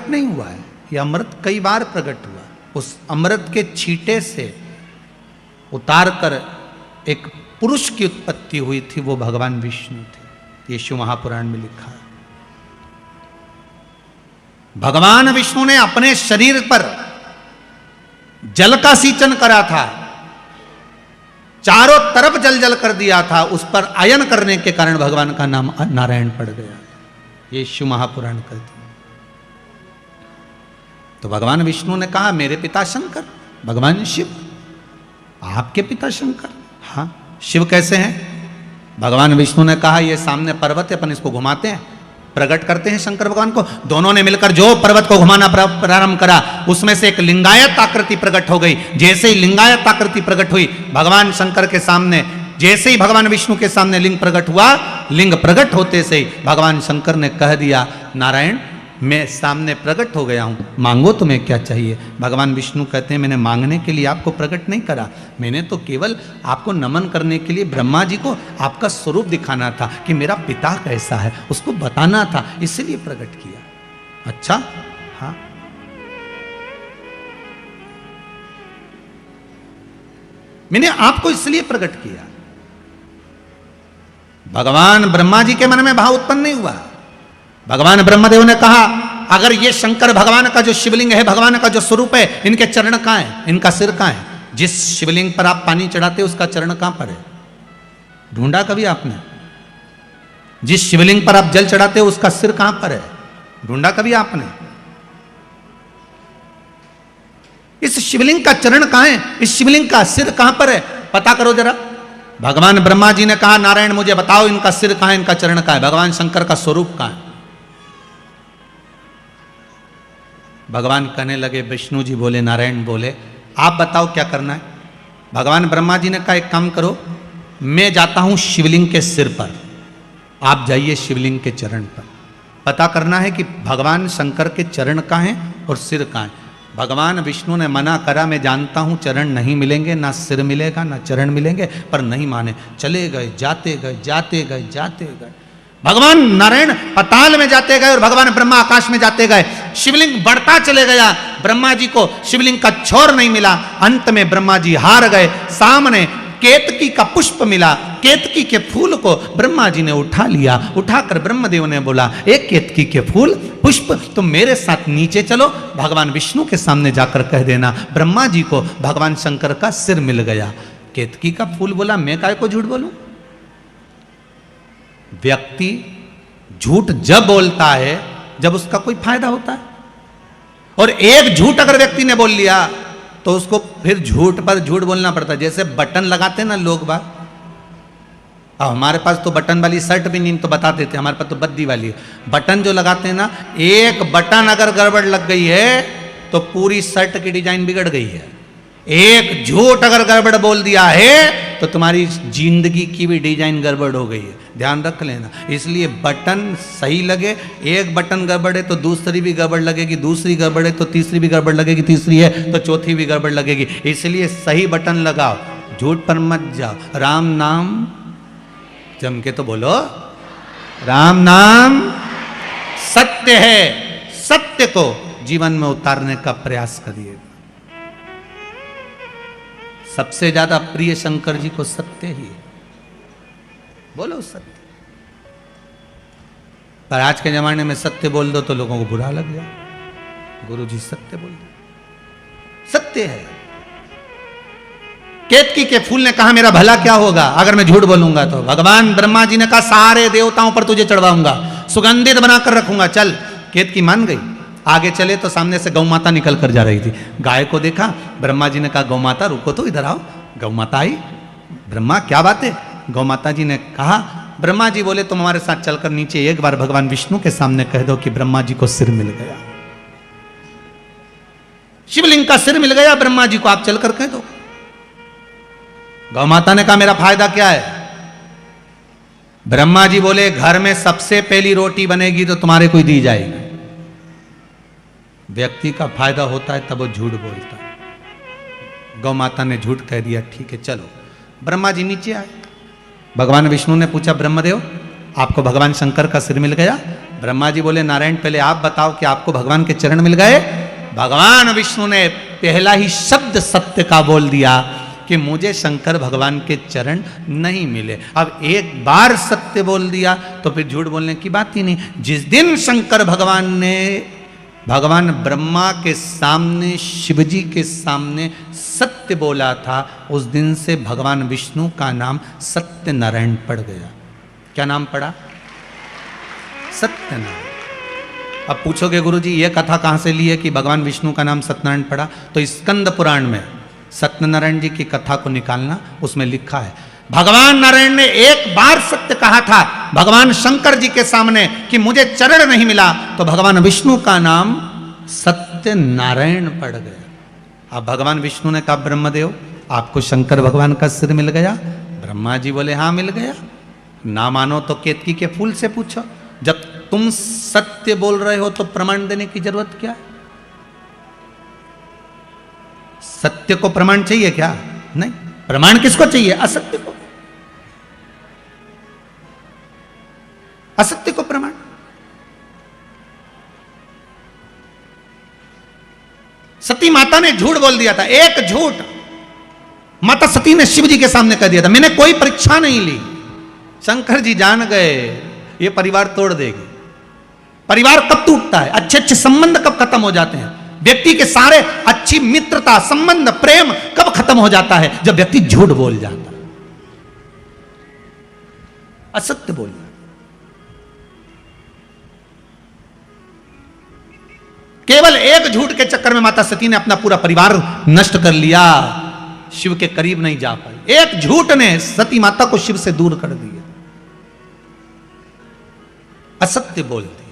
नहीं हुआ है, ये अमृत कई बार प्रकट हुआ। उस अमृत के छींटे से उतार कर एक पुरुष की उत्पत्ति हुई थी, वो भगवान विष्णु थे। ये शिव महापुराण में लिखा है। भगवान विष्णु ने अपने शरीर पर जल का सींचन करा था, चारों तरफ जल जल कर दिया था, उस पर आयन करने के कारण भगवान का नाम नारायण पड़ गया। ये शिव महापुराण कहते हैं। तो भगवान विष्णु ने कहा मेरे पिता शंकर, भगवान शिव आपके पिता शंकर। हाँ, शिव कैसे हैं? भगवान विष्णु ने कहा ये सामने पर्वत है, अपन इसको घुमाते हैं, प्रकट करते हैं शंकर भगवान को। दोनों ने मिलकर जो पर्वत को घुमाना प्रारंभ करा, उसमें से एक लिंगायत आकृति प्रकट हो गई। जैसे ही लिंगायत आकृति प्रकट हुई, भगवान शंकर के सामने, जैसे ही भगवान विष्णु के सामने लिंग प्रकट हुआ, लिंग प्रकट होते से ही भगवान शंकर ने कह दिया नारायण मैं सामने प्रकट हो गया हूं, मांगो तुम्हें क्या चाहिए। भगवान विष्णु कहते हैं मैंने मांगने के लिए आपको प्रकट नहीं करा, मैंने तो केवल आपको नमन करने के लिए ब्रह्मा जी को आपका स्वरूप दिखाना था कि मेरा पिता कैसा है, उसको बताना था, इसलिए प्रकट किया। अच्छा, हाँ, मैंने आपको इसलिए प्रकट किया। भगवान ब्रह्मा जी के मन में भाव उत्पन्न नहीं हुआ। भगवान ब्रह्मदेव ने कहा अगर ये शंकर भगवान का जो शिवलिंग है, भगवान का जो स्वरूप है, इनके चरण कहाँ है, इनका सिर कहाँ है? जिस शिवलिंग पर आप पानी चढ़ाते उसका चरण कहाँ पर है? ढूंढा कभी आपने? जिस शिवलिंग पर आप जल चढ़ाते हो उसका सिर कहां पर है? ढूंढा कभी आपने? इस शिवलिंग का चरण कहां है? इस शिवलिंग का सिर कहां पर है? पता करो जरा। भगवान ब्रह्मा जी ने कहा नारायण मुझे बताओ इनका सिर कहां है, इनका चरण कहां है? भगवान शंकर का स्वरूप कहां है? भगवान कहने लगे, विष्णु जी बोले, नारायण बोले, आप बताओ क्या करना है? भगवान ब्रह्मा जी ने कहा एक काम करो, मैं जाता हूं शिवलिंग के सिर पर, आप जाइए शिवलिंग के चरण पर। पता करना है कि भगवान शंकर के चरण कहां हैं और सिर कहां है। भगवान विष्णु ने मना करा, मैं जानता हूं चरण नहीं मिलेंगे, ना सिर मिलेगा ना चरण मिलेंगे, पर नहीं माने, चले गए, जाते गए, जाते गए, जाते गए। भगवान नारायण पाताल में जाते गए और भगवान ब्रह्मा आकाश में जाते गए। शिवलिंग बढ़ता चले गया, ब्रह्मा जी को शिवलिंग का छोर नहीं मिला। अंत में ब्रह्मा जी हार गए। सामने केतकी का पुष्प मिला, केतकी के फूल को ब्रह्मा जी ने उठा लिया। उठाकर ब्रह्मदेव ने बोला, एक केतकी के फूल पुष्प तुम मेरे साथ नीचे चलो, भगवान विष्णु के सामने जाकर कह देना ब्रह्मा जी को भगवान शंकर का सिर मिल गया। केतकी का फूल बोला, मैं काय को झूठ बोलूं? व्यक्ति झूठ जब बोलता है जब उसका कोई फायदा होता है, और एक झूठ अगर व्यक्ति ने बोल लिया तो उसको फिर झूठ पर झूठ बोलना पड़ता है। जैसे बटन लगाते हैं ना लोग बात, अब हमारे पास तो बटन वाली शर्ट भी नहीं तो बता देते, हमारे पास तो बद्दी वाली है। बटन जो लगाते हैं ना, एक बटन अगर गड़बड़ लग गई है तो पूरी शर्ट की डिजाइन बिगड़ गई है। एक झूठ अगर गड़बड़ बोल दिया है तो तुम्हारी जिंदगी की भी डिजाइन गड़बड़ हो गई है, ध्यान रख लेना। इसलिए बटन सही लगे, एक बटन गड़बड़ है तो दूसरी भी गड़बड़ लगेगी, दूसरी गड़बड़ है तो तीसरी भी गड़बड़ लगेगी, तीसरी है तो चौथी भी गड़बड़ लगेगी। इसलिए सही बटन लगाओ, झूठ पर मत जाओ। राम नाम जम के तो बोलो, राम नाम सत्य है, सत्य को जीवन में उतारने का प्रयास करिए। सबसे ज्यादा प्रिय शंकर जी को सत्य ही है, बोलो सत्य। पर आज के जमाने में सत्य बोल दो तो लोगों को बुरा लग जाए। गुरु जी सत्य बोल दो, सत्य है। केतकी के फूल ने कहा मेरा भला क्या होगा अगर मैं झूठ बोलूंगा तो? भगवान ब्रह्मा जी ने कहा सारे देवताओं पर तुझे चढ़वाऊंगा, सुगंधित बनाकर रखूंगा, चल। केतकी मान गई। आगे चले तो सामने से गौ माता निकल कर जा रही थी। गाय को देखा, ब्रह्मा जी ने कहा गौ माता रुको तो, इधर आओ। गौ माता आई। ब्रह्मा क्या बात है? गौ माता जी ने कहा, ब्रह्मा जी बोले तुम हमारे साथ चलकर नीचे एक बार भगवान विष्णु के सामने कह दो कि ब्रह्मा जी को सिर मिल गया, शिवलिंग का सिर मिल गया ब्रह्मा जी को, आप चलकर कह दो। गौ माता ने कहा मेरा फायदा क्या है? ब्रह्मा जी बोले घर में सबसे पहली रोटी बनेगी तो तुम्हारे को दी जाएगी। व्यक्ति का फायदा होता है तब वो झूठ बोलता है। गौ माता ने झूठ कह दिया, ठीक है चलो। ब्रह्मा जी नीचे आए। भगवान विष्णु ने पूछा ब्रह्मदेव आपको भगवान शंकर का सिर मिल गया? ब्रह्मा जी बोले नारायण पहले आप बताओ कि आपको भगवान के चरण मिल गए। भगवान विष्णु ने पहला ही शब्द सत्य का बोल दिया कि मुझे शंकर भगवान के चरण नहीं मिले। अब एक बार सत्य बोल दिया तो फिर झूठ बोलने की बात ही नहीं। जिस दिन शंकर भगवान ने भगवान ब्रह्मा के सामने शिवजी के सामने सत्य बोला था, उस दिन से भगवान विष्णु का नाम सत्यनारायण पड़ गया। क्या नाम पड़ा? सत्यनारायण। अब पूछोगे गुरुजी ये कथा कहाँ से ली है कि भगवान विष्णु का नाम सत्यनारायण पड़ा? तो स्कंद पुराण में सत्यनारायण जी की कथा को निकालना, उसमें लिखा है भगवान नारायण ने एक बार सत्य कहा था भगवान शंकर जी के सामने कि मुझे चरण नहीं मिला, तो भगवान विष्णु का नाम सत्यनारायण पड़ गया। अब भगवान विष्णु ने कहा ब्रह्मदेव आपको शंकर भगवान का सिर मिल गया? ब्रह्मा जी बोले हाँ मिल गया। ना मानो तो केतकी के फूल से पूछो। जब तुम सत्य बोल रहे हो तो प्रमाण देने की जरूरत क्या है? सत्य को प्रमाण चाहिए क्या? नहीं। प्रमाण किसको चाहिए? असत्य को। असत्य को प्रमाण। सती माता ने झूठ बोल दिया था, एक झूठ माता सती ने शिव जी के सामने कर दिया था, मैंने कोई परीक्षा नहीं ली। शंकर जी जान गए ये परिवार तोड़ देगी। परिवार कब टूटता है? अच्छे अच्छे संबंध कब खत्म हो जाते हैं? व्यक्ति के सारे अच्छी मित्रता संबंध प्रेम कब खत्म हो जाता है? जब व्यक्ति झूठ बोल जाता है, असत्य बोल जाता। केवल एक झूठ के चक्कर में माता सती ने अपना पूरा परिवार नष्ट कर लिया, शिव के करीब नहीं जा पाई। एक झूठ ने सती माता को शिव से दूर कर दिया, असत्य बोल दी।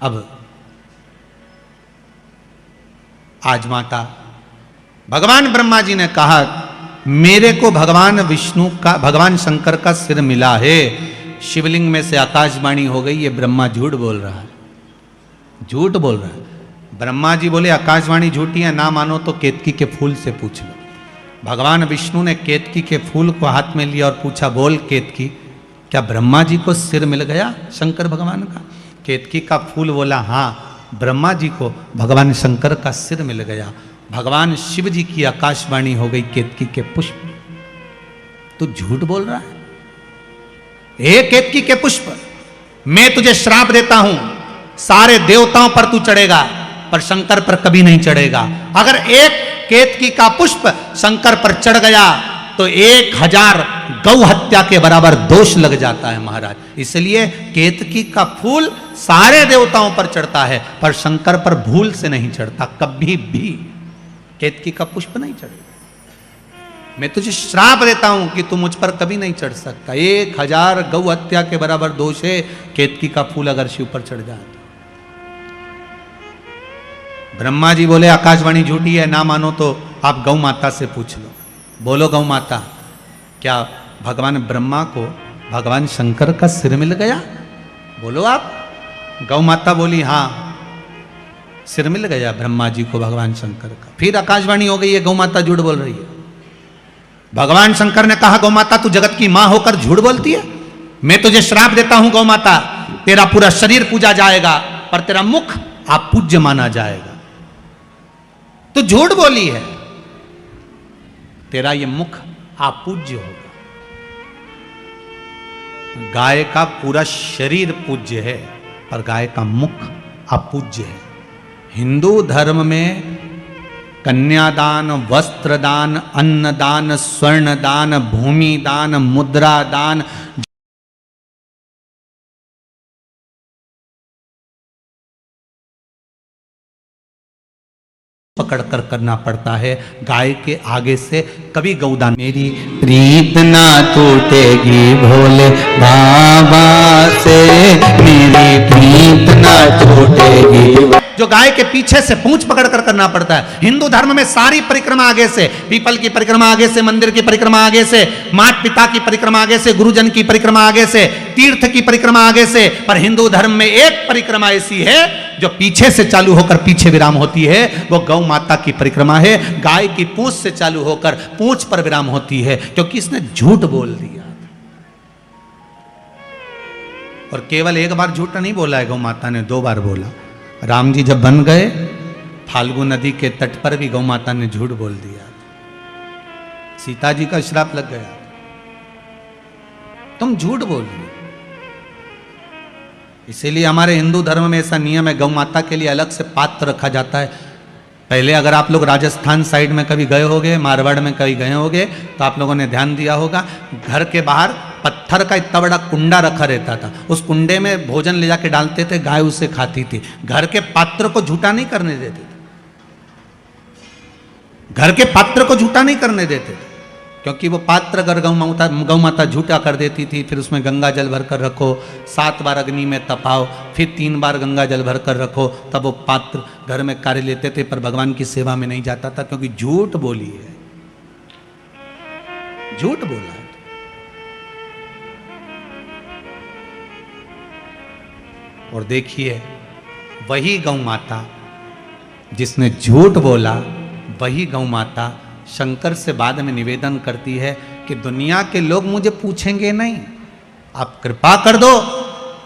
अब आज माता भगवान ब्रह्मा जी ने कहा मेरे को भगवान विष्णु का भगवान शंकर का सिर मिला है। शिवलिंग में से आकाशवाणी हो गई, ये ब्रह्मा झूठ बोल रहा है, झूठ बोल रहा है। ब्रह्मा जी बोले आकाशवाणी झूठी है, ना मानो तो केतकी के फूल से पूछ लो। भगवान विष्णु ने केतकी के फूल को हाथ में लिया और पूछा बोल केतकी क्या ब्रह्मा जी को सिर मिल गया शंकर भगवान का? केतकी का फूल बोला हाँ ब्रह्मा जी को भगवान शंकर का सिर मिल गया। भगवान शिव जी की आकाशवाणी हो गई केतकी के पुष्प। तू झूठ बोल रहा है? हे केतकी के पुष्प, मैं तुझे श्राप देता हूं, सारे देवताओं पर तू चढ़ेगा पर शंकर पर कभी नहीं चढ़ेगा। अगर एक केतकी का पुष्प शंकर पर चढ़ गया तो 1000 गौ हत्या के बराबर दोष लग जाता है महाराज। इसलिए केतकी का फूल सारे देवताओं पर चढ़ता है पर शंकर पर भूल से नहीं चढ़ता, कभी भी केतकी का पुष्प नहीं चढ़ेगा। मैं तुझे श्राप देता हूं कि तू मुझ पर कभी नहीं चढ़ सकता। 1000 गौ हत्या के बराबर दोष है केतकी का फूल अगर शिव पर चढ़ जाए। ब्रह्मा जी बोले आकाशवाणी झूठी है, ना मानो तो आप गौ माता से पूछ लो। बोलो गौ माता क्या भगवान ब्रह्मा को भगवान शंकर का सिर मिल गया? बोलो आप। गौ माता बोली हाँ सिर मिल गया ब्रह्मा जी को भगवान शंकर का। फिर आकाशवाणी हो गई है गौ माता झूठ बोल रही है। भगवान शंकर ने कहा गौ माता तू जगत की मां होकर झूठ बोलती है, मैं तुझे श्राप देता हूं गौ माता, तेरा पूरा शरीर पूजा जाएगा पर तेरा मुख आप पूज्य माना जाएगा। तू झूठ बोली है, तेरा ये मुख अपूज्य होगा। गाय का पूरा शरीर पूज्य है पर गाय का मुख अपूज्य है। हिंदू धर्म में कन्यादान, वस्त्रदान, अन्नदान, स्वर्णदान, भूमि दान, मुद्रा दान पकड़ कर करना पड़ता है। गाय के आगे से कभी गौदान। मेरी प्रीत ना टूटेगी भोले बाबा से, मेरी प्रीत ना टूटेगी। जो गाय के पीछे से पूंछ पकड़ कर करना पड़ता है। हिंदू धर्म में सारी परिक्रमा आगे से, पीपल की परिक्रमा आगे से, मंदिर की परिक्रमा आगे से, माता पिता की परिक्रमा आगे से, गुरुजन की परिक्रमा आगे से, तीर्थ की परिक्रमा आगे से। पर हिंदू धर्म में एक परिक्रमा ऐसी है जो पीछे से चालू होकर पीछे विराम होती है, वो गौ माता की परिक्रमा है। गाय की पूंछ से चालू होकर पूंछ पर विराम होती है, क्योंकि इसने झूठ बोल दिया। और केवल एक बार झूठ नहीं बोला है गौ माता ने, 2 बार बोला। राम जी जब बन गए, फाल्गु नदी के तट पर भी गौ माता ने झूठ बोल दिया। सीता जी का श्राप लग गया, तुम झूठ बोल रहे। इसीलिए हमारे हिंदू धर्म में ऐसा नियम है, गौ माता के लिए अलग से पात्र रखा जाता है। पहले अगर आप लोग राजस्थान साइड में कभी गए होगे, मारवाड़ में कभी गए होगे, तो आप लोगों ने ध्यान दिया होगा, घर के बाहर पत्थर का इतना बड़ा कुंडा रखा रहता था। उस कुंडे में भोजन ले जाके डालते थे, गाय उसे खाती थी। घर के पात्र को झूठा नहीं करने देते थे, घर के पात्र को झूठा नहीं करने देते थे, क्योंकि वो पात्र अगर गौ माता झूठा कर देती थी, फिर उसमें गंगा जल भरकर रखो, 7 बार अग्नि में तपाओ, फिर 3 बार गंगा जल भरकर रखो, तब वो पात्र घर में कार्य लेते थे, पर भगवान की सेवा में नहीं जाता था, क्योंकि झूठ बोली है, झूठ बोला है। और देखिए, वही गौ माता जिसने झूठ बोला, वही गौ माता शंकर से बाद में निवेदन करती है कि दुनिया के लोग मुझे पूछेंगे नहीं, आप कृपा कर दो।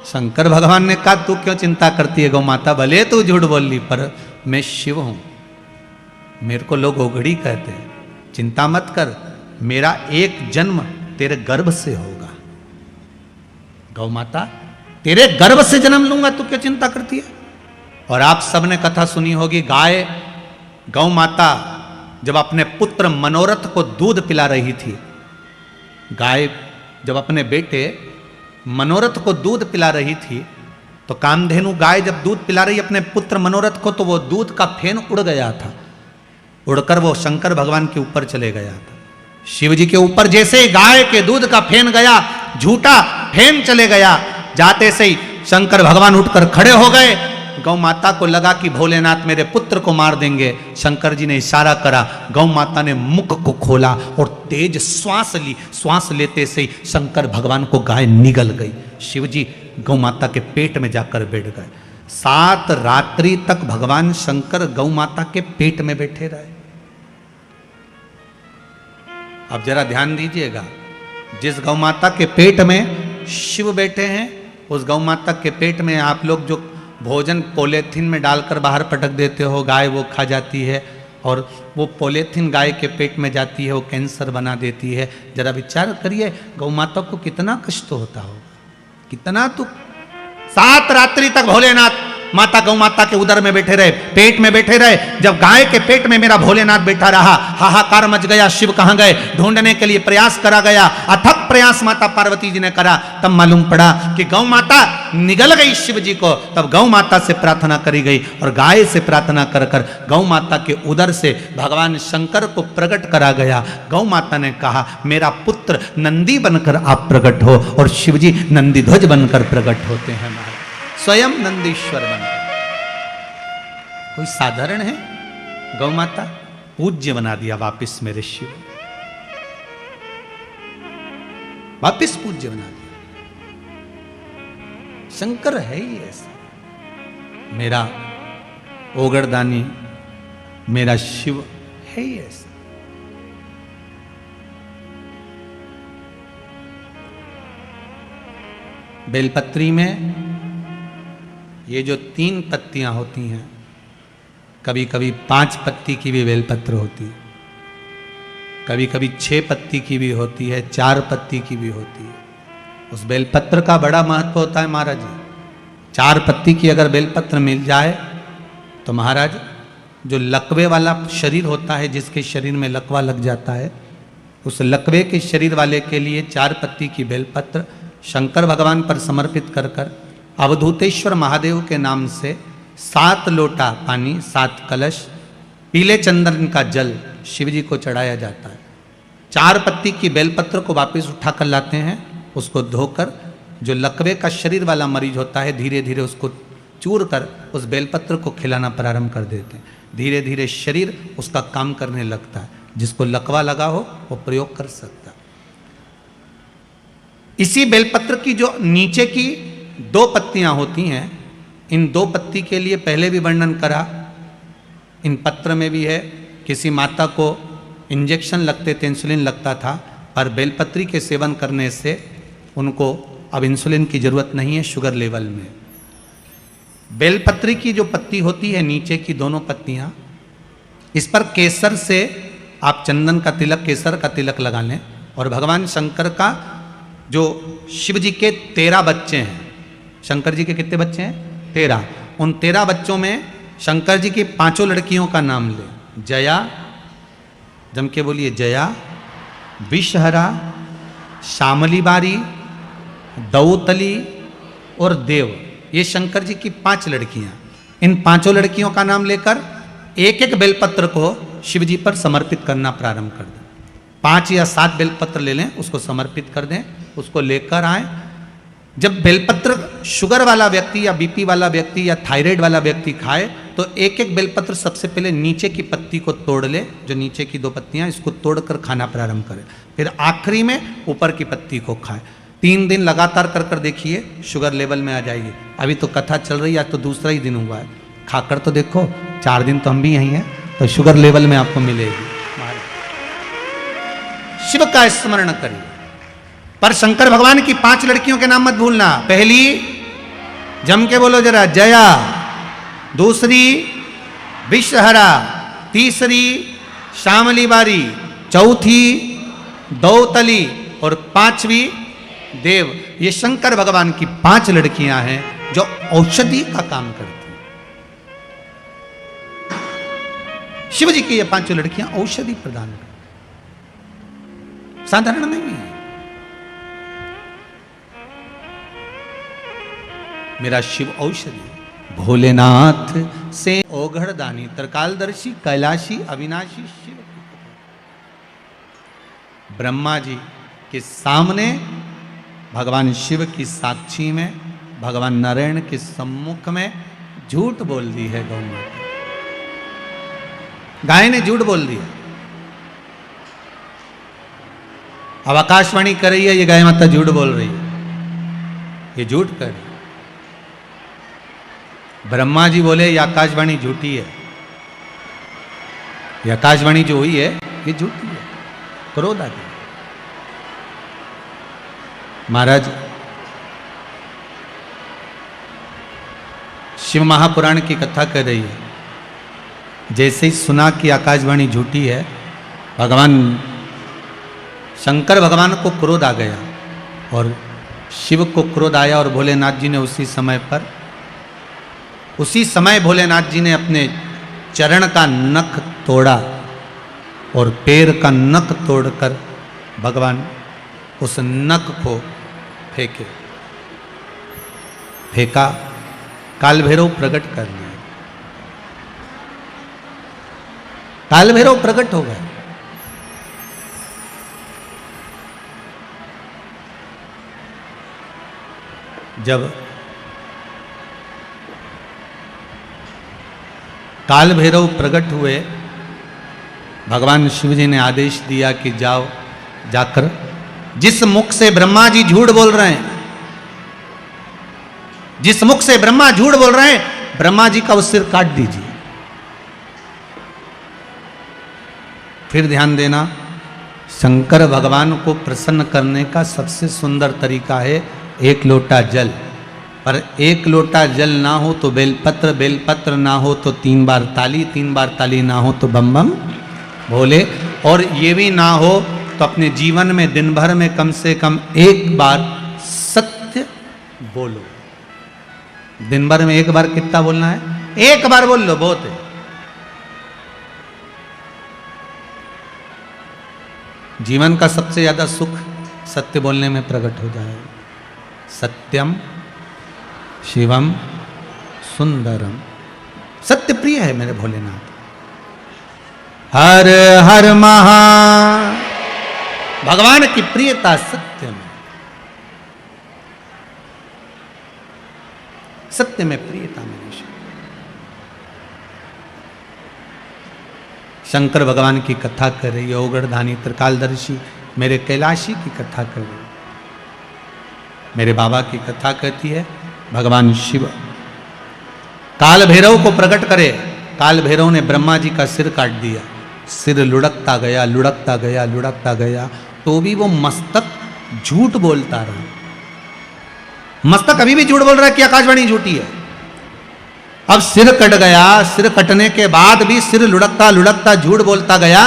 शंकर भगवान ने कहा, तू क्यों चिंता करती है गौ माता, भले तू झूठ बोल ली, पर मैं शिव हूं, मेरे को लोग ओघड़ी कहते हैं, चिंता मत कर, मेरा एक जन्म तेरे गर्भ से होगा। गौ माता, तेरे गर्भ से जन्म लूंगा, तू क्यों चिंता करती है। और आप सबने कथा सुनी होगी, गौ माता जब अपने पुत्र मनोरथ को दूध पिला रही थी, गाय जब अपने बेटे मनोरथ को दूध पिला रही थी, तो कामधेनु गाय जब दूध पिला रही अपने पुत्र मनोरथ को, तो वो दूध का फेन उड़ गया था, उड़कर वो शंकर भगवान के ऊपर चले गया था। शिव जी के ऊपर जैसे ही गाय के दूध का फेन गया, झूठा फेन चले गया, जाते से ही शंकर भगवान उठकर खड़े हो गए। गौ माता को लगा कि भोलेनाथ मेरे पुत्र को मार देंगे। शंकर जी ने इशारा करा, गौ माता ने मुख को खोला और तेज श्वास ली। श्वास लेते से ही शंकर भगवान को गाय निगल गई। शिव जी गौ माता के पेट में जाकर बैठ गए। 7 रात्रि तक भगवान शंकर गौ माता के पेट में बैठे रहे। अब जरा ध्यान दीजिएगा, जिस गौ माता के पेट में शिव बैठे हैं, उस गौ माता के पेट में आप लोग जो भोजन पॉलीथीन में डालकर बाहर पटक देते हो, गाय वो खा जाती है, और वो पॉलीथीन गाय के पेट में जाती है, वो कैंसर बना देती है। जरा विचार करिए, गौ माता को कितना कष्ट होता होगा, कितना। तो 7 रात्रि तक भोलेनाथ माता गौ माता के उदर में बैठे रहे, पेट में बैठे रहे। जब गाय के पेट में मेरा भोलेनाथ बैठा रहा, हाहाकार मच गया, शिव कहां गए ढूंढने के लिए प्रयास करा गया। अथक प्रयास माता पार्वती जी ने करा, तब मालूम पड़ा कि गौ माता निगल गई शिव जी को। तब गौ माता से प्रार्थना करी गई, और गाय से प्रार्थना कर कर गौ माता के उदर से भगवान शंकर को प्रकट करा गया। गौ माता ने कहा, मेरा पुत्र नंदी बनकर आप प्रकट हो, और शिव जी नंदी ध्वज बनकर प्रकट होते हैं, स्वयं नंदीश्वर बनकर। कोई साधारण है? गौ माता पूज्य बना दिया वापिस मेरे शिव, वापिस पूज्य बना दिया। शंकर है ही ऐसा, मेरा ओगरदानी, मेरा शिव है ही ऐसा। बेलपत्री में ये जो 3 पत्तियां होती हैं, कभी कभी 5 पत्ती की भी बेलपत्र होती है, कभी कभी 6 पत्ती की भी होती है, 4 पत्ती की भी होती है। उस बेलपत्र का बड़ा महत्व होता है महाराज जी। 4 पत्ती की अगर बेलपत्र मिल जाए तो महाराज, जो लकवे वाला शरीर होता है, जिसके शरीर में लकवा लग जाता है, उस लकवे के शरीर वाले के लिए 4 पत्ती की बेलपत्र शंकर भगवान पर समर्पित कर कर अवधूतेश्वर महादेव के नाम से 7 लोटा पानी, 7 कलश, पीले चंदन का जल शिव जी को चढ़ाया जाता है। 4 पत्ती की बेलपत्र को वापस उठाकर लाते हैं, उसको धोकर जो लकवे का शरीर वाला मरीज होता है, धीरे धीरे उसको चूर कर उस बेलपत्र को खिलाना प्रारंभ कर देते हैं। धीरे धीरे शरीर उसका काम करने लगता है। जिसको लकवा लगा हो वो प्रयोग कर सकता है। इसी बेलपत्र की जो नीचे की 2 पत्तियां होती हैं, इन 2 पत्ती के लिए पहले भी वर्णन करा, इन पत्र में भी है। किसी माता को इंजेक्शन लगते थे, इंसुलिन लगता था, पर बेलपत्री के सेवन करने से उनको अब इंसुलिन की जरूरत नहीं है शुगर लेवल में। बेलपत्री की जो पत्ती होती है नीचे की दोनों पत्तियां, इस पर केसर से आप चंदन का तिलक, केसर का तिलक लगा लें। और भगवान शंकर का जो शिव जी के 13 बच्चे हैं, शंकर जी के कितने बच्चे हैं? 13। उन 13 बच्चों में शंकर जी की 5 लड़कियों का नाम ले। जया, जम के बोलिए, जया, विषहरा, श्यामली बारी, दौतली और देव। ये शंकर जी की 5 लड़कियां। इन 5 लड़कियों का नाम लेकर एक एक बेलपत्र को शिव जी पर समर्पित करना प्रारंभ कर दें। 5 या 7 बेलपत्र ले लें, उसको समर्पित कर दें, उसको लेकर आए। जब बेलपत्र शुगर वाला व्यक्ति या बीपी वाला व्यक्ति या थायराइड वाला व्यक्ति खाए तो एक एक बेलपत्र सबसे पहले नीचे की पत्ती को तोड़ ले, जो नीचे की 2 पत्तियां, इसको तोड़कर खाना प्रारंभ करे। फिर आखिरी में ऊपर की पत्ती को खाए। 3 दिन लगातार कर कर देखिए, शुगर लेवल में आ जाएगी। अभी तो कथा चल रही है, आज तो दूसरा ही दिन हुआ है, खाकर तो देखो। 4 दिन तो हम भी यहीं हैं, तो शुगर लेवल में आपको मिलेगी। शिव का स्मरण करिए। पर शंकर भगवान की 5 लड़कियों के नाम मत भूलना। पहली, जम के बोलो जरा, जया। दूसरी, विषहरा। तीसरी, श्यामली बारी। चौथी, दौतली। और 5वीं, देव। ये शंकर भगवान की 5 लड़कियां हैं जो औषधि का काम करती हैं। शिव जी की ये 5 लड़कियां औषधि प्रदान करती, साधारण नहीं है। मेरा शिव औषधि, भोलेनाथ से ओघड़ दानी, त्रिकालदर्शी, कैलाशी, अविनाशी शिव। ब्रह्मा जी के सामने, भगवान शिव की साक्षी में, भगवान नारायण के सम्मुख में झूठ बोल दी है गौ माता। गाय ने झूठ बोल दिया। अब आकाशवाणी कर रही है, ये गाय माता झूठ बोल रही है, ये झूठ कर रही है। ब्रह्मा जी बोले ये आकाशवाणी झूठी है, ये आकाशवाणी जो हुई है ये झूठी है। क्रोध आ गया। महाराज, शिव महापुराण की कथा कर रही है। जैसे ही सुना कि आकाशवाणी झूठी है, भगवान शंकर भगवान को क्रोध आ गया और शिव को क्रोध आया। और भोलेनाथ जी ने उसी समय भोलेनाथ जी ने अपने चरण का नख तोड़ा और पैर का नख तोड़कर भगवान उस नख को फेंका। काल भैरव प्रकट कर दिया। काल भैरव प्रकट हो गए। जब काल भैरव प्रकट हुए, भगवान शिव जी ने आदेश दिया कि जाओ, जाकर जिस मुख से ब्रह्मा जी झूठ बोल रहे हैं, जिस मुख से ब्रह्मा झूठ बोल रहे हैं, ब्रह्मा जी का वो सिर काट दीजिए। फिर ध्यान देना, शंकर भगवान को प्रसन्न करने का सबसे सुंदर तरीका है 1 लोटा जल। पर 1 लोटा जल ना हो तो बेलपत्र, बेलपत्र ना हो तो 3 बार ताली, 3 बार ताली ना हो तो बम बम भोले। और ये भी ना हो तो अपने जीवन में दिन भर में कम से कम 1 बार सत्य बोलो। दिन भर में 1 बार कितना बोलना है? 1 बार बोल लो, बहुत है। जीवन का सबसे ज्यादा सुख सत्य बोलने में प्रकट हो जाएगा। सत्यम शिवम सुंदरम। सत्य प्रिय है मेरे भोलेनाथ। हर हर महा, भगवान की प्रियता सत्य में, सत्य में प्रियता मेरे शंकर भगवान की कथा कर रही है। ओगढ़धानी त्रिकालदर्शी मेरे कैलाशी की कथा कर रही है, मेरे बाबा की कथा कहती है। भगवान शिव काल भैरव को प्रकट करे। काल भैरव ने ब्रह्मा जी का सिर काट दिया। सिर लुढ़कता गया, लुढ़कता गया, लुढ़कता गया, तो भी वो मस्तक झूठ बोलता रहा। मस्तक अभी भी झूठ बोल रहा है कि आकाशवाणी झूठी है। अब सिर कट गया, सिर कटने के बाद भी सिर लुढ़कता लुढ़कता झूठ बोलता गया।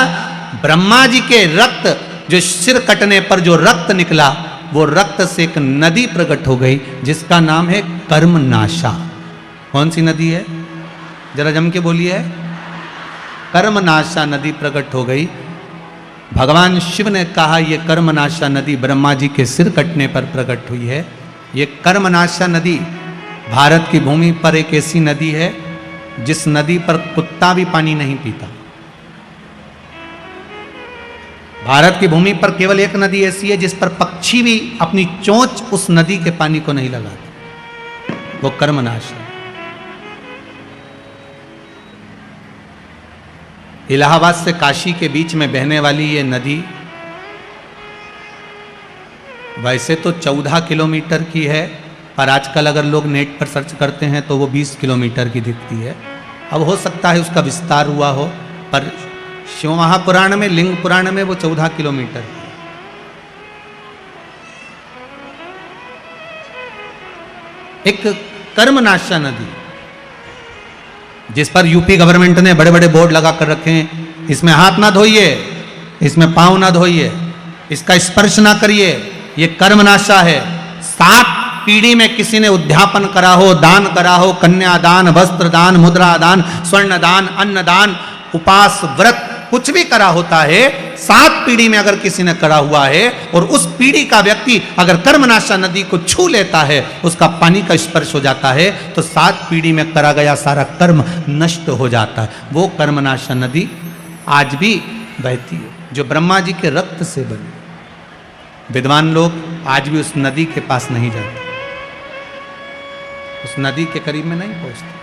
ब्रह्मा जी के रक्त, जो सिर कटने पर जो रक्त निकला, वो रक्त से एक नदी प्रकट हो गई जिसका नाम है कर्मनाशा। कौन सी नदी है? जरा जम के बोलिए। कर्मनाशा नदी प्रकट हो गई। भगवान शिव ने कहा ये कर्मनाशा नदी ब्रह्मा जी के सिर कटने पर प्रकट हुई है। ये कर्मनाशा नदी भारत की भूमि पर एक ऐसी नदी है जिस नदी पर कुत्ता भी पानी नहीं पीता। भारत की भूमि पर केवल एक नदी ऐसी है जिस पर पक्षी भी अपनी चोंच उस नदी के पानी को नहीं लगाते, वो कर्मनाशा। इलाहाबाद से काशी के बीच में बहने वाली ये नदी वैसे तो 14 किलोमीटर की है, पर आजकल अगर लोग नेट पर सर्च करते हैं तो वो 20 किलोमीटर की दिखती है। अब हो सकता है उसका विस्तार हुआ हो, पर शिव महापुराण में, लिंग पुराण में वो 14 किलोमीटर है। एक कर्मनाशा नदी जिस पर यूपी गवर्नमेंट ने बड़े बड़े बोर्ड लगा कर रखे हैं, इसमें हाथ ना धोइए, इसमें पांव ना धोइए, इसका स्पर्श ना करिए, ये कर्मनाशा है। 7 पीढ़ी में किसी ने उद्यापन करा हो, दान करा हो, कन्यादान, वस्त्र दान, मुद्रा दान, स्वर्ण दान, अन्न दान, उपास, व्रत, कुछ भी करा होता है, 7 पीढ़ी में अगर किसी ने करा हुआ है और उस पीढ़ी का व्यक्ति अगर कर्मनाशा नदी को छू लेता है, उसका पानी का स्पर्श हो जाता है, तो 7 पीढ़ी में करा गया सारा कर्म नष्ट हो जाता है। वो कर्मनाशा नदी आज भी बहती है, जो ब्रह्मा जी के रक्त से बनी। विद्वान लोग आज भी उस नदी के पास नहीं जाते, उस नदी के करीब में नहीं पहुंचते।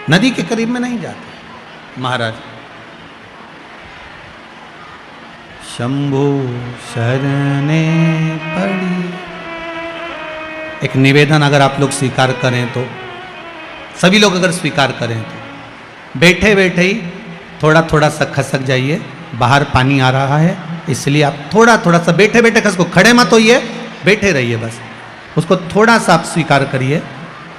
नदी के करीब में नहीं जाते। महाराज शंभो शरणे पड़ी, एक निवेदन अगर आप लोग स्वीकार करें तो, सभी लोग अगर स्वीकार करें तो बैठे बैठे ही थोड़ा थोड़ा सा खसक जाइए। बाहर पानी आ रहा है, इसलिए आप थोड़ा थोड़ा सा बैठे बैठे खसको, खड़े मत होइए, बैठे रहिए बस। उसको थोड़ा सा आप स्वीकार करिए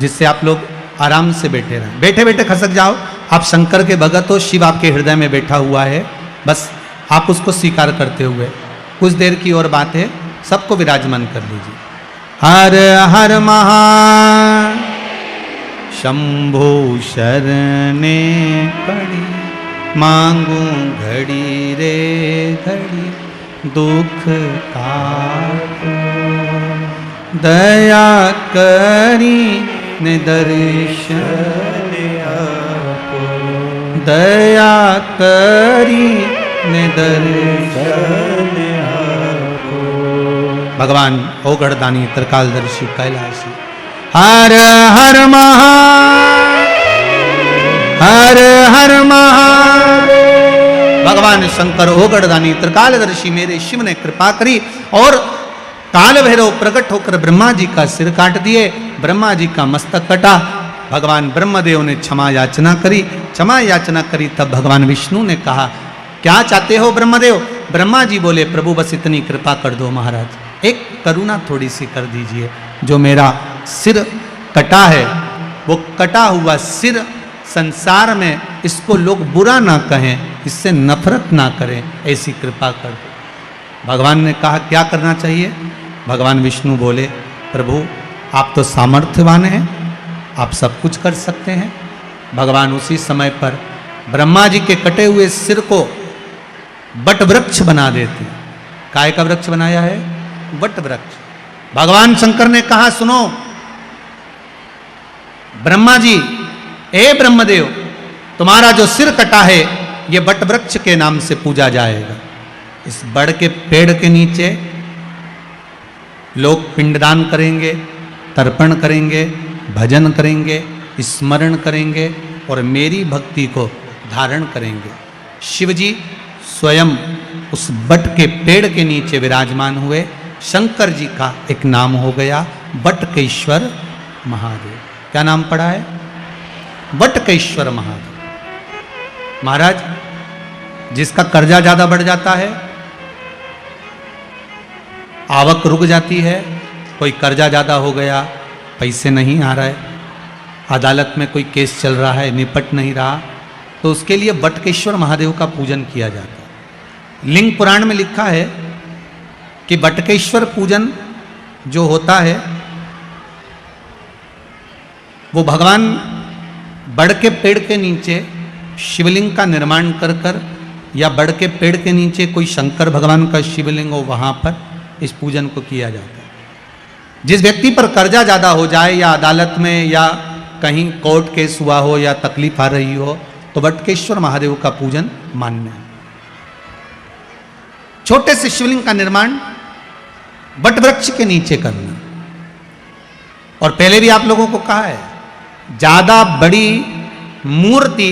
जिससे आप लोग आराम से बैठे रहें। बैठे बैठे खसक जाओ। आप शंकर के भगत हो, शिव आपके हृदय में बैठा हुआ है, बस आप उसको स्वीकार करते हुए कुछ देर की और बात है, सबको विराजमान कर लीजिए। हर हर महा शंभो शरणे पड़ी, मांगू घड़ी रे घड़ी दुख काटो, दया करी ने दर्शन आपो, दया करी ने दर्शन आपो। भगवान ओगढ़दानी त्रिकालदर्शी कैलाशी। हर हर महा, हर हर महा। भगवान शंकर ओगढ़दानी त्रिकालदर्शी मेरे शिव ने कृपा करी और काल भैरव प्रकट होकर ब्रह्मा जी का सिर काट दिए, ब्रह्मा जी का मस्तक कटा। भगवान ब्रह्मदेव ने क्षमा याचना करी, क्षमा याचना करी, तब भगवान विष्णु ने कहा क्या चाहते हो ब्रह्मदेव? ब्रह्मा जी बोले प्रभु बस इतनी कृपा कर दो महाराज, एक करुणा थोड़ी सी कर दीजिए, जो मेरा सिर कटा है, वो कटा हुआ सिर संसार में इसको लोग बुरा ना कहें, इससे नफरत ना करें, ऐसी कृपा कर दो। भगवान ने कहा क्या करना चाहिए? भगवान विष्णु बोले प्रभु आप तो सामर्थ्यवान हैं, आप सब कुछ कर सकते हैं। भगवान उसी समय पर ब्रह्मा जी के कटे हुए सिर को वट वृक्ष बना देते। काय का वृक्ष बनाया है? वट वृक्ष। भगवान शंकर ने कहा सुनो ब्रह्मा जी, ए ब्रह्मदेव, तुम्हारा जो सिर कटा है ये वट वृक्ष के नाम से पूजा जाएगा। इस बड़ के पेड़ के नीचे लोग पिंडदान करेंगे, तर्पण करेंगे, भजन करेंगे, स्मरण करेंगे और मेरी भक्ति को धारण करेंगे। शिवजी स्वयं उस बट के पेड़ के नीचे विराजमान हुए। शंकर जी का एक नाम हो गया बटकेश्वर महादेव। क्या नाम पड़ा है? बटकेश्वर महादेव। महाराज जिसका कर्जा ज्यादा बढ़ जाता है आवक रुक जाती है, कोई कर्जा ज़्यादा हो गया, पैसे नहीं आ रहे, अदालत में कोई केस चल रहा है, निपट नहीं रहा, तो उसके लिए बटकेश्वर महादेव का पूजन किया जाता है। लिंग पुराण में लिखा है कि बटकेश्वर पूजन जो होता है वो भगवान बड़ के पेड़ के नीचे शिवलिंग का निर्माण कर कर, या बड़ के पेड़ के नीचे कोई शंकर भगवान का शिवलिंग हो, वहाँ पर इस पूजन को किया जाता है। जिस व्यक्ति पर कर्जा ज़्यादा हो जाए, या अदालत में या कहीं कोर्ट केस हुआ हो, या तकलीफ आ रही हो, तो बटकेश्वर महादेव का पूजन मान्य है। छोटे से शिवलिंग का निर्माण बट वृक्ष के नीचे करना। और पहले भी आप लोगों को कहा है, ज्यादा बड़ी मूर्ति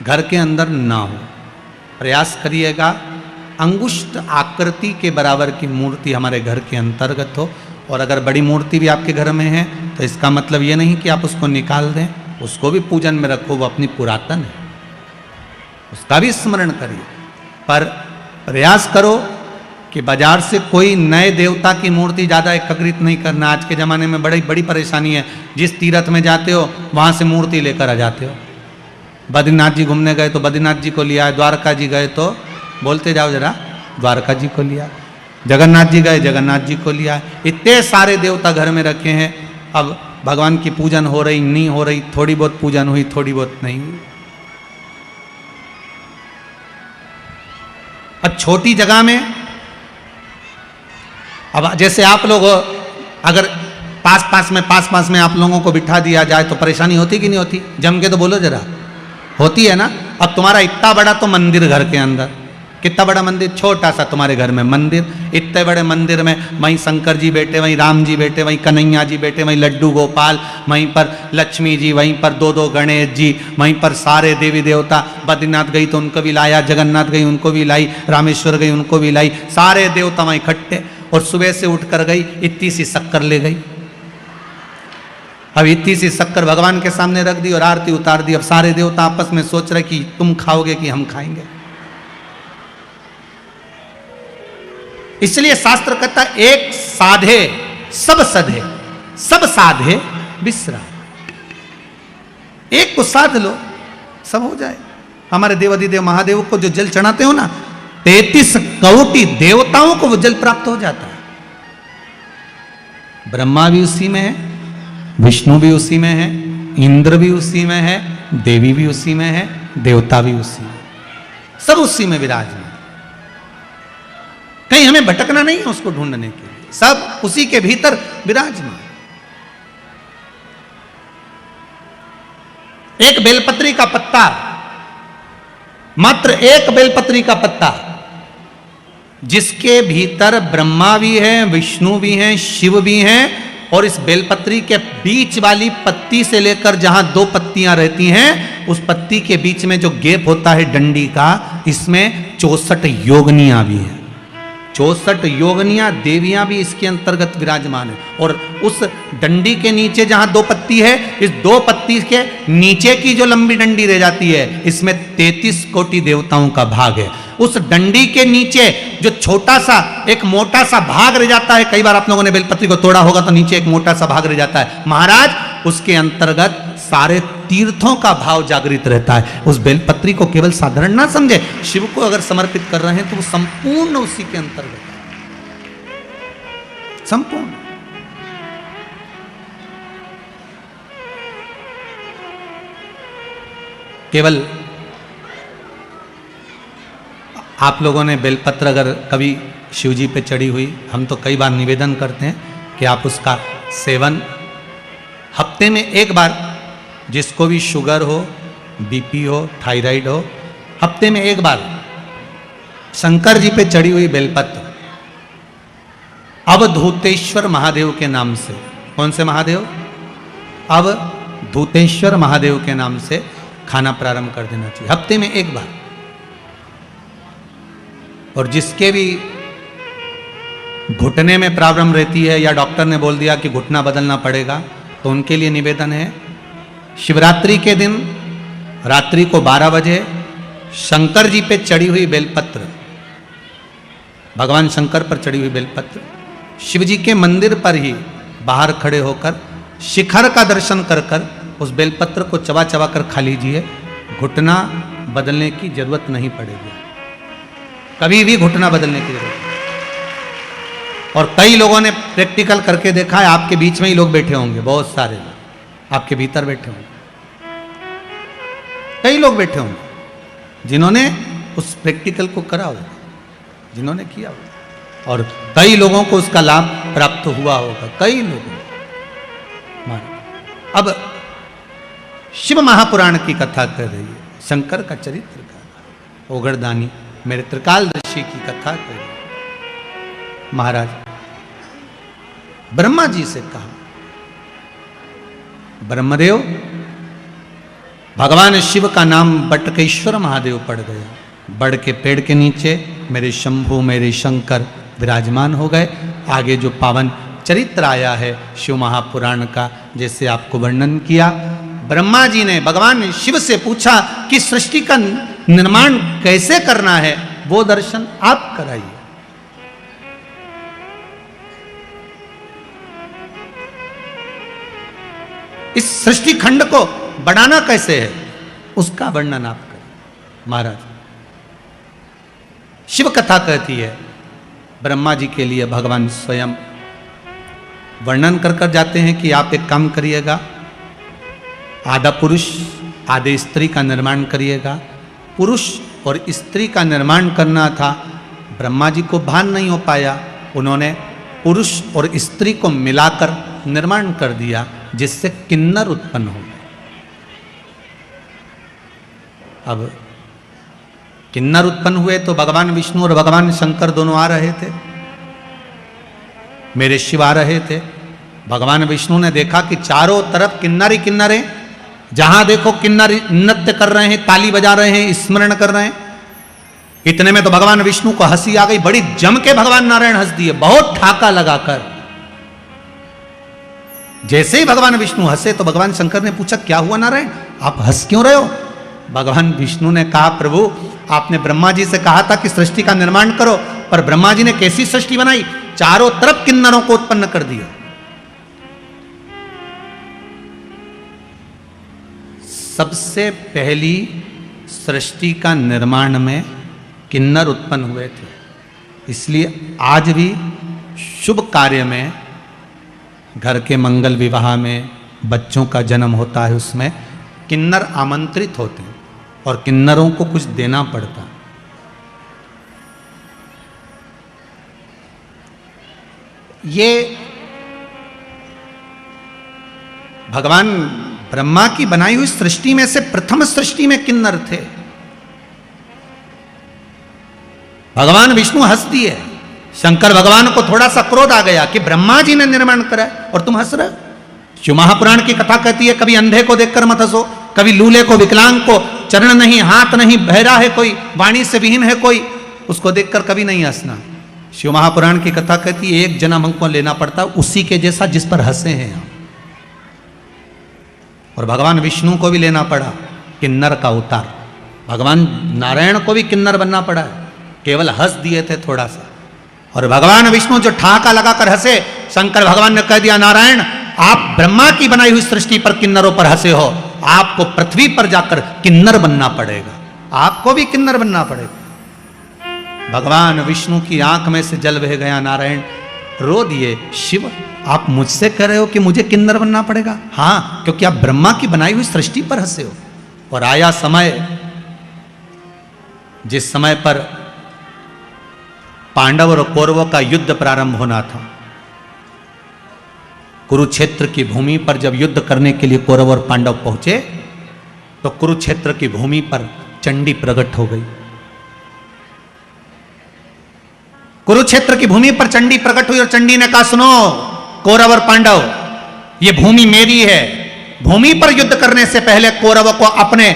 घर के अंदर ना हो, प्रयास करिएगा अंगुष्ठ आकृति के बराबर की मूर्ति हमारे घर के अंतर्गत हो। और अगर बड़ी मूर्ति भी आपके घर में है तो इसका मतलब ये नहीं कि आप उसको निकाल दें, उसको भी पूजन में रखो, वो अपनी पुरातन है, उसका भी स्मरण करिए। पर प्रयास करो कि बाजार से कोई नए देवता की मूर्ति ज़्यादा एकत्रित नहीं करना। आज के ज़माने में बड़ी बड़ी परेशानी है, जिस तीर्थ में जाते हो वहाँ से मूर्ति लेकर आ जाते हो। बद्रीनाथ जी घूमने गए तो बद्रीनाथ जी को लिया, द्वारका जी गए तो बोलते जाओ जरा द्वारका जी को लिया, जगन्नाथ जी गए जगन्नाथ जी को लिया। इतने सारे देवता घर में रखे हैं, अब भगवान की पूजन हो रही नहीं हो रही, थोड़ी बहुत पूजन हुई, थोड़ी बहुत नहीं हुई। अब छोटी जगह में, अब जैसे आप लोग अगर पास पास में आप लोगों को बिठा दिया जाए तो परेशानी होती कि नहीं होती? जम के तो बोलो जरा, होती है ना। अब तुम्हारा इतना बड़ा तो मंदिर घर के अंदर, कितना बड़ा मंदिर, छोटा सा तुम्हारे घर में मंदिर, इतने बड़े मंदिर में वहीं शंकर जी बैठे, वहीं राम जी बैठे, वहीं कन्हैया जी बैठे, वहीं लड्डू गोपाल, वहीं पर लक्ष्मी जी, वहीं पर दो गणेश जी, वहीं पर सारे देवी देवता। बद्रीनाथ गई तो उनको भी लाया, जगन्नाथ गई उनको भी लाई, रामेश्वर गई उनको भी लाई, सारे देवता वहीं इकट्ठे। और सुबह से उठ कर गई, इतनी सी शक्कर ले गई। अब इतनी सी शक्कर भगवान के सामने रख दी और आरती उतार दी। अब सारे देवता आपस में सोच रहे कि तुम खाओगे कि हम खाएंगे। इसलिए शास्त्र कहता एक साधे सब सधे, सब साधे बिसरा। एक को साध लो, सब हो जाए। हमारे देवाधिदेव महादेव को जो जल चढ़ाते हो ना, 33 करोड़ देवताओं को वो जल प्राप्त हो जाता है। ब्रह्मा भी उसी में है, विष्णु भी उसी में है, इंद्र भी उसी में है, देवी भी उसी में है, देवता भी उसी में, सब उसी में विराजमान। कहीं हमें भटकना नहीं है उसको ढूंढने के लिए, सब उसी के भीतर विराजमान। एक बेलपत्री का पत्ता, मात्र एक बेलपत्री का पत्ता, जिसके भीतर ब्रह्मा भी है, विष्णु भी हैं, शिव भी हैं। और इस बेलपत्री के बीच वाली पत्ती से लेकर जहां 2 पत्तियां रहती हैं, उस पत्ती के बीच में जो गैप होता है डंडी का, इसमें 64 योगनियां भी हैं। 64 योगनियां देवियां भी इसके अंतर्गत विराजमान है। और उस डंडी के नीचे जहां 2 पत्ती है, इस 2 पत्ती के नीचे की जो लंबी डंडी रह जाती है, इसमें 33 कोटि देवताओं का भाग है। उस डंडी के नीचे जो छोटा सा एक मोटा सा भाग रह जाता है, कई बार आप लोगों ने बेलपत्री को तोड़ा होगा तो नीचे एक मोटा सा भाग रह जाता है, महाराज उसके अंतर्गत सारे तीर्थों का भाव जागृत रहता है। उस बेलपत्री को केवल साधारण ना समझे, शिव को अगर समर्पित कर रहे हैं तो वो संपूर्ण उसी के अंतर्गत है, संपूर्ण। केवल आप लोगों ने बेलपत्र अगर कभी शिवजी पे चढ़ी हुई, हम तो कई बार निवेदन करते हैं कि आप उसका सेवन हफ्ते में एक बार, जिसको भी शुगर हो, बीपी हो, थायराइड हो, हफ्ते में एक बार शंकर जी पे चढ़ी हुई बेलपत्र अवधूतेश्वर महादेव के नाम से, कौन से महादेव? अवधूतेश्वर महादेव के नाम से खाना प्रारंभ कर देना चाहिए, हफ्ते में एक बार। और जिसके भी घुटने में प्रॉब्लम रहती है या डॉक्टर ने बोल दिया कि घुटना बदलना पड़ेगा, तो उनके लिए निवेदन है, शिवरात्रि के दिन रात्रि को 12 बजे शंकर जी पे चढ़ी हुई बेलपत्र, भगवान शंकर पर चढ़ी हुई बेलपत्र शिव जी के मंदिर पर ही बाहर खड़े होकर शिखर का दर्शन कर कर उस बेलपत्र को चबा चबा कर खा लीजिए, घुटना बदलने की जरूरत नहीं पड़ेगी, कभी भी घुटना बदलने की जरूरत नहीं। और कई लोगों ने प्रैक्टिकल करके देखा है, आपके बीच में ही लोग बैठे होंगे, बहुत सारे लोग आपके भीतर बैठे होंगे, कई लोग बैठे होंगे जिन्होंने उस प्रैक्टिकल को करा होगा, जिन्होंने किया होगा, और कई लोगों को उसका लाभ प्राप्त हुआ होगा, कई लोगों। अब शिव महापुराण की कथा कर रही है, शंकर का चरित्र का, ओगरदानी मेरे त्रिकालदर्शी की कथा कर रही है। महाराज ब्रह्मा जी से कहा, ब्रह्मदेव, भगवान शिव का नाम बटकेश्वर महादेव पड़ गया, बड़ के पेड़ के नीचे मेरे शंभु मेरे शंकर विराजमान हो गए। आगे जो पावन चरित्र आया है शिव महापुराण का, जैसे आपको वर्णन किया, ब्रह्मा जी ने भगवान शिव से पूछा कि सृष्टि का निर्माण कैसे करना है, वो दर्शन आप कराइए। इस सृष्टि खंड को बढ़ाना कैसे है, उसका वर्णन आप करें। महाराज शिव कथा कहती है, ब्रह्मा जी के लिए भगवान स्वयं वर्णन कर कर जाते हैं कि आप एक काम करिएगा, आधा पुरुष आधे स्त्री का निर्माण करिएगा। पुरुष और स्त्री का निर्माण करना था, ब्रह्मा जी को भान नहीं हो पाया, उन्होंने पुरुष और स्त्री को मिलाकर निर्माण कर दिया, जिससे किन्नर उत्पन्न हो गए। अब किन्नर उत्पन्न हुए तो भगवान विष्णु और भगवान शंकर दोनों आ रहे थे, मेरे शिव आ रहे थे। भगवान विष्णु ने देखा कि चारों तरफ किन्नर ही किन्नर हैं, जहां देखो किन्नर नृत्य कर रहे हैं, ताली बजा रहे हैं, स्मरण कर रहे हैं। इतने में तो भगवान विष्णु को हंसी आ गई, बड़ी जम के भगवान नारायण हंस दिए, बहुत ठाका लगाकर। जैसे ही भगवान विष्णु हंसे तो भगवान शंकर ने पूछा, क्या हुआ नारायण, आप हंस क्यों रहे हो? भगवान विष्णु ने कहा, प्रभु आपने ब्रह्मा जी से कहा था कि सृष्टि का निर्माण करो, पर ब्रह्मा जी ने कैसी सृष्टि बनाई, चारों तरफ किन्नरों को उत्पन्न कर दिया। सबसे पहली सृष्टि का निर्माण में किन्नर उत्पन्न हुए थे, इसलिए आज भी शुभ कार्य में, घर के मंगल विवाह में, बच्चों का जन्म होता है, उसमें किन्नर आमंत्रित होते हैं और किन्नरों को कुछ देना पड़ता। ये भगवान ब्रह्मा की बनाई हुई सृष्टि में से प्रथम सृष्टि में किन्नर थे। भगवान विष्णु हंस दिए, शंकर भगवान को थोड़ा सा क्रोध आ गया कि ब्रह्मा जी ने निर्माण करा और तुम हंस रहे। शिव महापुराण की कथा कहती है, कभी अंधे को देखकर मत हंसो, कभी लूले को, विकलांग को, चरण नहीं, हाथ नहीं, बहरा है कोई, वाणी से विहीन है कोई, उसको देखकर कभी नहीं हंसना। शिव महापुराण की कथा कहती है, एक जन्म हमको लेना पड़ता उसी के जैसा जिस पर हंसे हैं हम। और भगवान विष्णु को भी लेना पड़ा किन्नर का अवतार, भगवान नारायण को भी किन्नर बनना पड़ा, केवल हंस दिए थे थोड़ा सा। और भगवान विष्णु जो ठाका लगाकर हंसे, शंकर भगवान ने कह दिया, नारायण आप ब्रह्मा की बनाई हुई सृष्टि पर किन्नरों पर हंसे हो, आपको पृथ्वी पर जाकर किन्नर बनना पड़ेगा, आपको भी किन्नर बनना पड़ेगा। भगवान विष्णु की आंख में से जल बह गया, नारायण रो दिए, शिव आप मुझसे कह रहे हो कि मुझे किन्नर बनना पड़ेगा? हाँ, क्योंकि आप ब्रह्मा की बनाई हुई सृष्टि पर हंसे हो। और आया समय, जिस समय पर पांडव और कौरवों का युद्ध प्रारंभ होना था, कुरुक्षेत्र की भूमि पर जब युद्ध करने के लिए कौरव और पांडव पहुंचे, तो कुरुक्षेत्र की भूमि पर चंडी प्रकट हो गई। कुरुक्षेत्र की भूमि पर चंडी प्रकट हुई और चंडी ने कहा, सुनो कौरव और पांडव, ये भूमि मेरी है, भूमि पर युद्ध करने से पहले कौरवों को अपने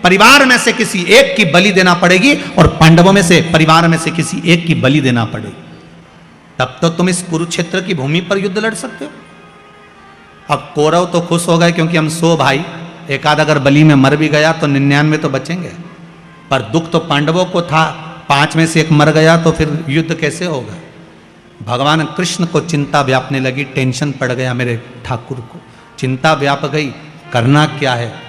परिवार में से किसी एक की बलि देना पड़ेगी और पांडवों में से परिवार में से किसी एक की बलि देना पड़ेगी, तब तो तुम इस कुरुक्षेत्र की भूमि पर युद्ध लड़ सकते हो। अब कौरव तो खुश हो गए, क्योंकि हम 100 भाई, एक आध अगर बलि में मर भी गया तो 99 तो बचेंगे, पर दुख तो पांडवों को था, 5 में से 1 मर गया तो फिर युद्ध कैसे होगा। भगवान कृष्ण को चिंता व्यापने लगी, टेंशन पड़ गया मेरे ठाकुर को, चिंता व्याप गई, करना क्या है।